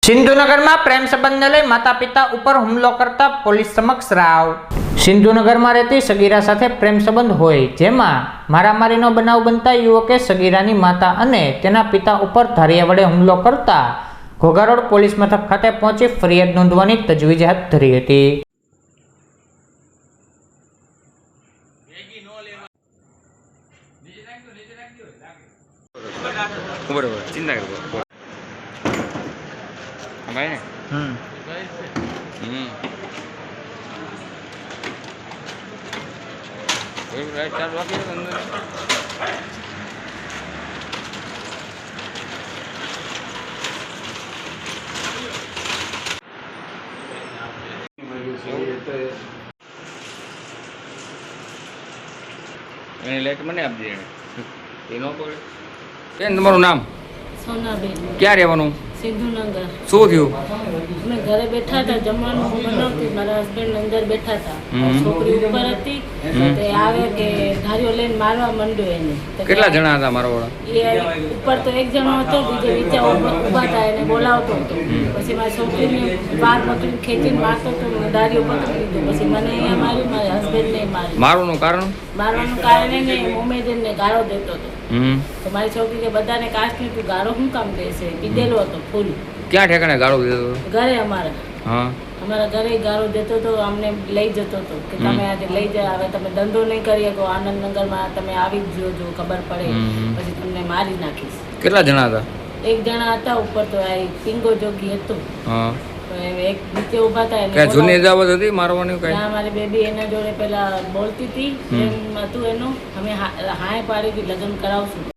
સિંધુનગરમાં પ્રેમ સંબંધને લઈ માતા પિતા ઉપર હુમલો કરતા પોલીસ સમક્ષ રાવ। સિંધુનગરમાં રહેતી સગીરા સાથે પ્રેમ સંબંધ હોય જેમાં મારામારીનો બનાવ બનતા યુવકે સગીરાની માતા અને તેના પિતા ઉપર ધારિયા વડે હુમલો કરતા ઘોઘા રોડ પોલીસ મથક ખાતે પહોંચી ફરિયાદ નોંધવાની તજવીજ હાથ ધરી હતી। चिंता कर भाई ने चालू रखिए अंदर लाइट मैंने आप दिए તમારું નામ? સોનાબેન। ક્યાં રહેવાનું? સિંધુનગર। શું થયું? અમે ઘરે બેઠા હતા, જમવાનું બનાવતી, મારા હસબન્ડ અંદર બેઠા હતા, છોકરી ઉપર હતી, તે આવે કે ધારીઓ લઈને મારવા માંડ્યો એને। કેટલા જણા હતા મારવાળા? એ ઉપર તો એક જણો હતો, બીજો નીચે ઊભા હતા, એને બોલાવતો હતો, પછી મારી છોકરીને વાર પકડીને ખેંચીને મારતો હતો, ધારીઓ પકડી લીધો, પછી મને અહીંયા માર્યું, મારા હસબન્ડને માર્યું। મારવાનું કારણ? મારવાનું કારણ એને ઉમેદને ગાળો દેતો હતો, તો મારી છોકરી કે બધાને કાસ્ટની તું ગાળો શું કામ દેશે, પીધેલો હતો ફૂલ। ક્યાં ઠેકાણે ગાળો દેતો? ઘરે અમારા હા અમારા ઘરે ગાળો દેતો હતો, અમને લઈ જતો હતો કે તમે આજે લઈ જાઓ, હવે તમે ધંધો નહીં કરી શકો, આનંદનગરમાં તમે આવી જ જોજો, ખબર પડે પછી તમને મારી નાખીશ। કેટલા જણા હતા? એક જણા હતા ઉપર, તો આ પિંગો જોગી હતો, હા એક નીચે ઉભા હતા, કે જૂની દાવત હતી મારવાની કઈ? મારી બેબી એના જોડે પેલા બોલતી હતી, એમ હતું એનું, અમે હાય પાડી લગ્ન કરાવશું।